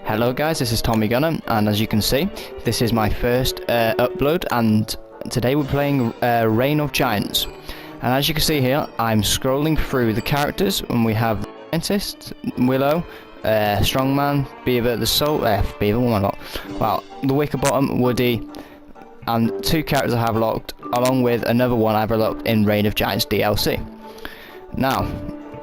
Hello guys, this is Tommy Gunner, and as you can see, this is my first upload, and today we're playing Reign of Giants. And as you can see here, I'm scrolling through the characters, and we have Scientist, Willow, Strongman, Beaver, the Soul, Beaver, one lot. Well, the Wickerbottom, Woody, and two characters I have locked, along with another one I've locked in Reign of Giants DLC. Now,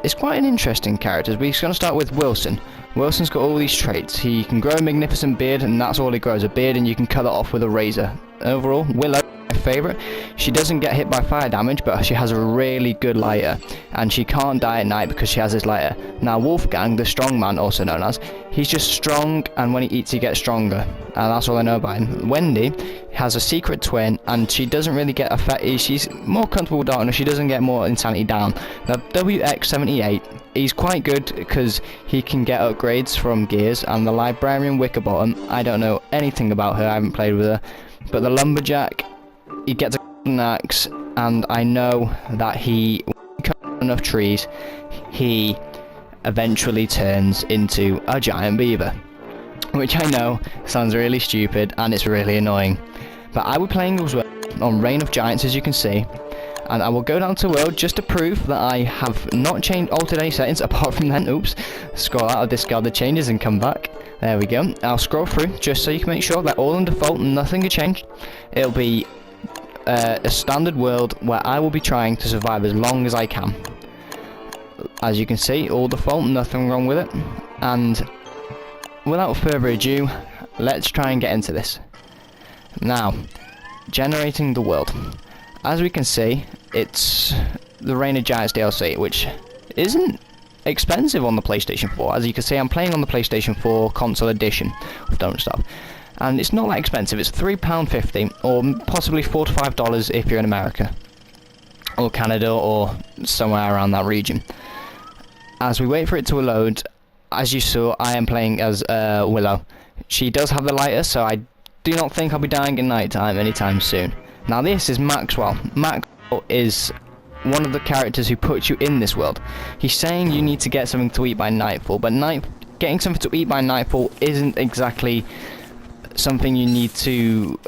it's quite an interesting character. We're going to start with Wilson. Wilson's got all these traits. He can grow a magnificent beard, and that's all he grows, a beard, and you can cut it off with a razor. Overall, Willow, my favourite. She doesn't get hit by fire damage, but she has a really good lighter, and she can't die at night because she has this lighter. Now, Wolfgang, the strongman, also known as, he's just strong, and when he eats, he gets stronger, and that's all I know about him. Wendy has a secret twin, and she doesn't really get affected. She's more comfortable with darkness. She doesn't get more insanity down. Now, WX78, he's quite good because he can get upgrades from gears, and the librarian Wickerbottom, I don't know anything about her, I haven't played with her, but the lumberjack, he gets an axe, and I know that when he cuts enough trees, he eventually turns into a giant beaver, which I know sounds really stupid and it's really annoying, but I will be playing as well on Reign of Giants, as you can see. And I will go down to world just to prove that I have not altered any settings apart from then. Oops. Scroll out, I'll discard the changes and come back. There we go. I'll scroll through just so you can make sure that all on default, nothing has changed. It'll be a standard world where I will be trying to survive as long as I can. As you can see, all default, nothing wrong with it. And without further ado, let's try and get into this. Now, generating the world. As we can see, it's the Reign of Giants DLC, which isn't expensive on the PlayStation 4. As you can see, I'm playing on the PlayStation 4 console edition of Don't Starve, and it's not that expensive. It's £3.50 or possibly $4 to $5 if you're in America or Canada or somewhere around that region. As we wait for it to load, as you saw, I am playing as Willow. She does have the lighter, so I do not think I'll be dying at night time anytime soon. Now this is Maxwell. Maxwell is one of the characters who puts you in this world. He's saying you need to get something to eat by nightfall, but getting something to eat by nightfall isn't exactly something you need to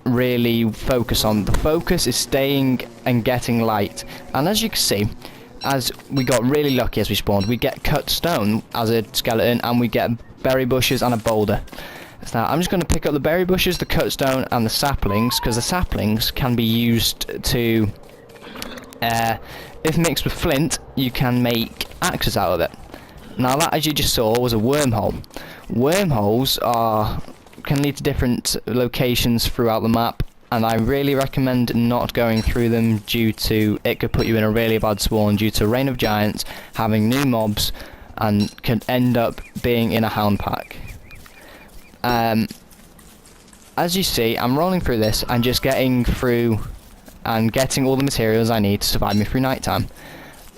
really focus on. The focus is staying and getting light. And as you can see, as we got really lucky as we spawned, we get cut stone as a skeleton, and we get berry bushes and a boulder. Now, I'm just going to pick up the berry bushes, the cut stone, and the saplings, because the saplings can be used to, if mixed with flint, you can make axes out of it. Now, that, as you just saw, was a wormhole. Wormholes can lead to different locations throughout the map, and I really recommend not going through them due to it could put you in a really bad spawn due to Reign of Giants having new mobs and could end up being in a hound pack. As you see, I'm rolling through this and just getting through and getting all the materials I need to survive me through nighttime.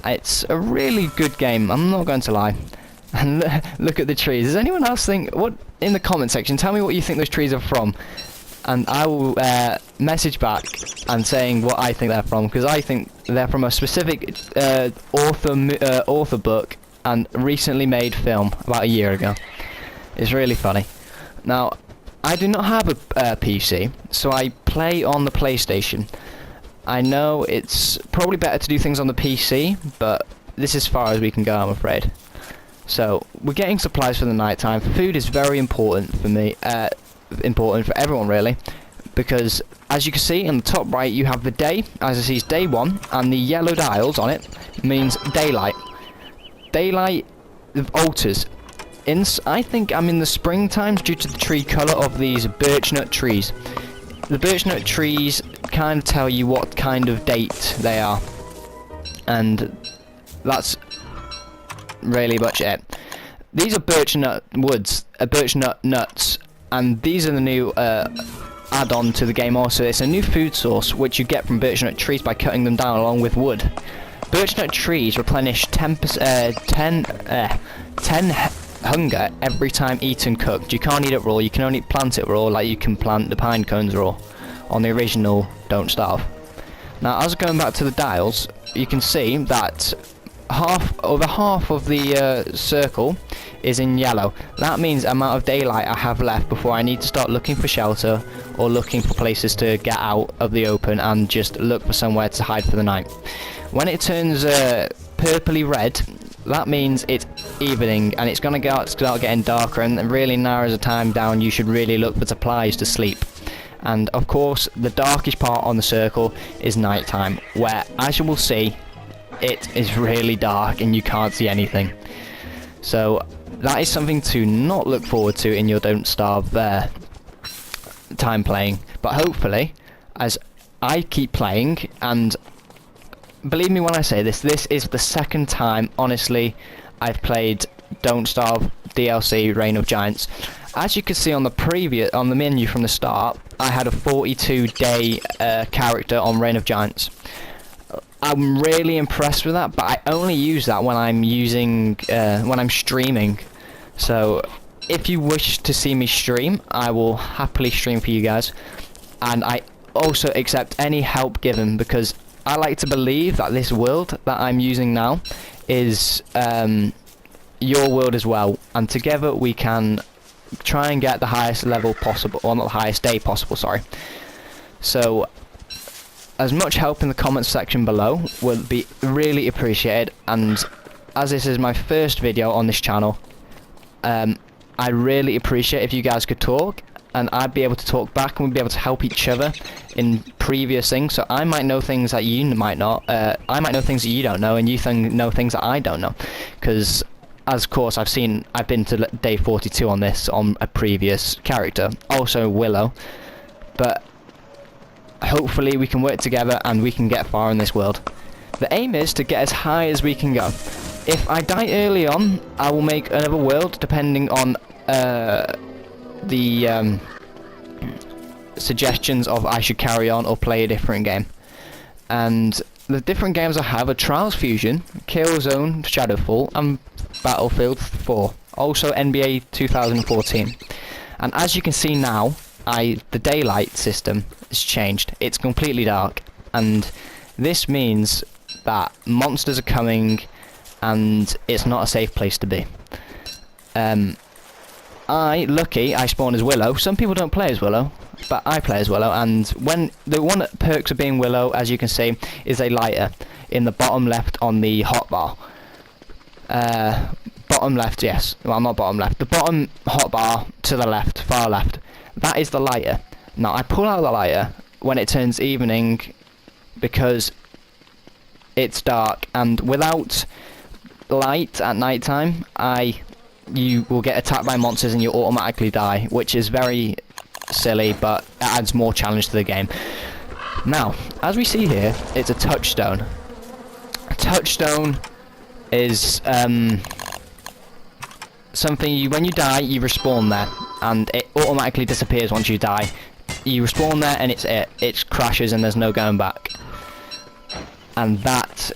It's a really good game, I'm not going to lie. And look at the trees. Does anyone else think, what in the comment section, tell me what you think those trees are from, and I will message back and saying what I think they're from, because I think they're from a specific author book and recently made film about a year ago. It's really funny. Now, I do not have a PC, so I play on the PlayStation. I know it's probably better to do things on the PC, but this is as far as we can go, I'm afraid. So, we're getting supplies for the night time. Food is very important for me, important for everyone really, because as you can see in the top right, you have the day, as it says day 1, and the yellow dials on it means daylight. Daylight alters. I think I'm in the springtime due to the tree colour of these birchnut trees. The birchnut trees kind of tell you what kind of date they are, and that's really much it. These are birchnut woods, birchnut nuts, and these are the new add-on to the game also. It's a new food source which you get from birchnut trees by cutting them down along with wood. Birchnut trees replenish 10 hunger every time eaten cooked. You can't eat it raw, you can only plant it raw like you can plant the pine cones raw on the original Don't Starve. Now, as going back to the dials, you can see that over half of the circle is in yellow. That means the amount of daylight I have left before I need to start looking for shelter or looking for places to get out of the open and just look for somewhere to hide for the night. When it turns purpley red, that means it's evening and it's going to start getting darker, and really narrows the time down. You should really look for supplies to sleep. And of course the darkest part on the circle is nighttime, where, as you will see, it is really dark and you can't see anything. So that is something to not look forward to in your Don't Starve time playing. But hopefully, as I keep playing, and believe me when I say this, this is the second time, honestly, I've played Don't Starve DLC Reign of Giants. As you can see on the menu from the start, I had a 42-day character on Reign of Giants. I'm really impressed with that, but I only use that when I'm streaming. So if you wish to see me stream, I will happily stream for you guys, and I also accept any help given, because I like to believe that this world that I'm using now is your world as well, and together we can try and get the highest level possible, or not the highest day possible, sorry. So as much help in the comments section below would be really appreciated, and as this is my first video on this channel, I really appreciate if you guys could talk, and I'd be able to talk back, and we'd be able to help each other in previous things. So I might know things that you might not, I might know things that you don't know, and you know things that I don't know, because as of course I've been to day 42 on this, on a previous character, also Willow. But hopefully we can work together and we can get far in this world. The aim is to get as high as we can go. If I die early on, I will make another world depending on the suggestions of I should carry on or play a different game. And the different games I have are Trials Fusion, Killzone Shadowfall, and Battlefield 4. Also NBA 2014. And as you can see now, the daylight system has changed. It's completely dark, and this means that monsters are coming, and it's not a safe place to be. I spawn as Willow. Some people don't play as Willow, but I play as Willow, and when the one perks of being Willow, as you can see, is a lighter in the bottom left on the hotbar. Bottom left, yes. Well, not bottom left. The bottom hotbar to the left, far left. That is the lighter. Now, I pull out the lighter when it turns evening because it's dark, and without light at night time, you will get attacked by monsters and you'll automatically die, which is very silly, but it adds more challenge to the game. Now, as we see here, it's a touchstone. A touchstone is something when you die, you respawn there, and it automatically disappears once you die. You respawn there and it crashes and there's no going back. And that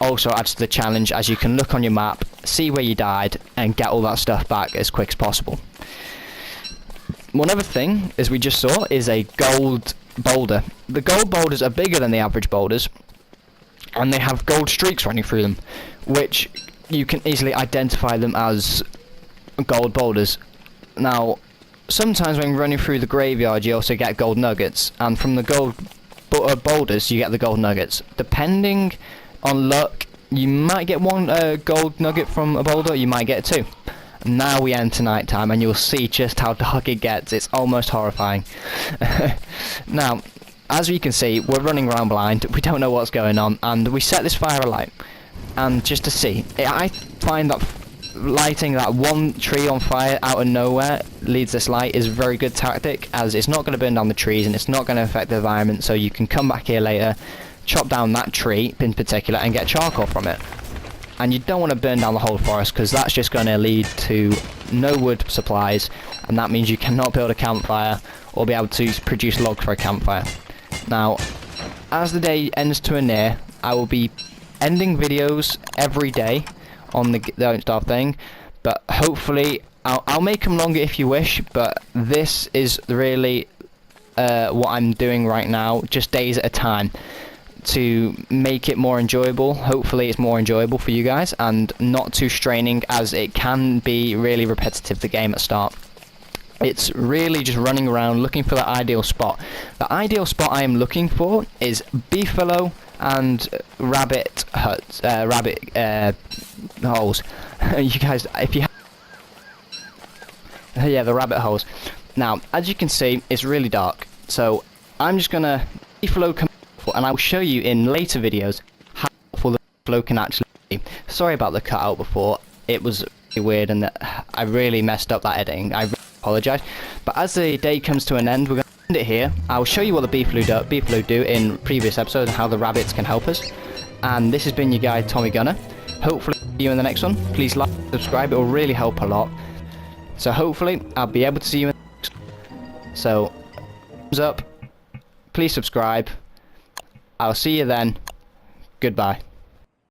also adds to the challenge, as you can look on your map, see where you died, and get all that stuff back as quick as possible. One other thing, as we just saw, is a gold boulder. The gold boulders are bigger than the average boulders, and they have gold streaks running through them, which you can easily identify them as gold boulders. Now, sometimes when running through the graveyard, you also get gold nuggets, and from the gold boulders, you get the gold nuggets. Depending on luck, you might get one gold nugget from a boulder, you might get two. Now we enter night time, and you'll see just how dark it gets. It's almost horrifying. Now, as you can see, we're running around blind, we don't know what's going on, and we set this fire alight. And just to see, I find that lighting that one tree on fire out of nowhere leads this light is a very good tactic, as it's not going to burn down the trees and it's not going to affect the environment, so you can come back here later, chop down that tree in particular and get charcoal from it. And you don't want to burn down the whole forest, because that's just going to lead to no wood supplies, and that means you cannot build a campfire or be able to produce logs for a campfire. Now, as the day ends to a near, I will be ending videos every day on the Don't Starve thing, but hopefully I'll make them longer if you wish, but this is really what I'm doing right now, just days at a time. to make it more enjoyable. Hopefully it's more enjoyable for you guys and not too straining, as it can be really repetitive, the game at start. It's really just running around looking for the ideal spot. The ideal spot I am looking for is beefalo and rabbit huts, holes. You guys, if you yeah, the rabbit holes. Now, as you can see, it's really dark, so I'm just gonna beefalo come, and I will show you in later videos how powerful the beefalo can actually be. Sorry about the cutout before, it was really weird and I really messed up that editing. I really apologise. But as the day comes to an end, we're going to end it here. I'll show you what the beefalo do in previous episodes and how the rabbits can help us. And this has been your guy, Tommy Gunner. Hopefully see you in the next one. Please like, subscribe, it will really help a lot. So hopefully I'll be able to see you in the next one. So, thumbs up, please subscribe. I'll see you then. Goodbye.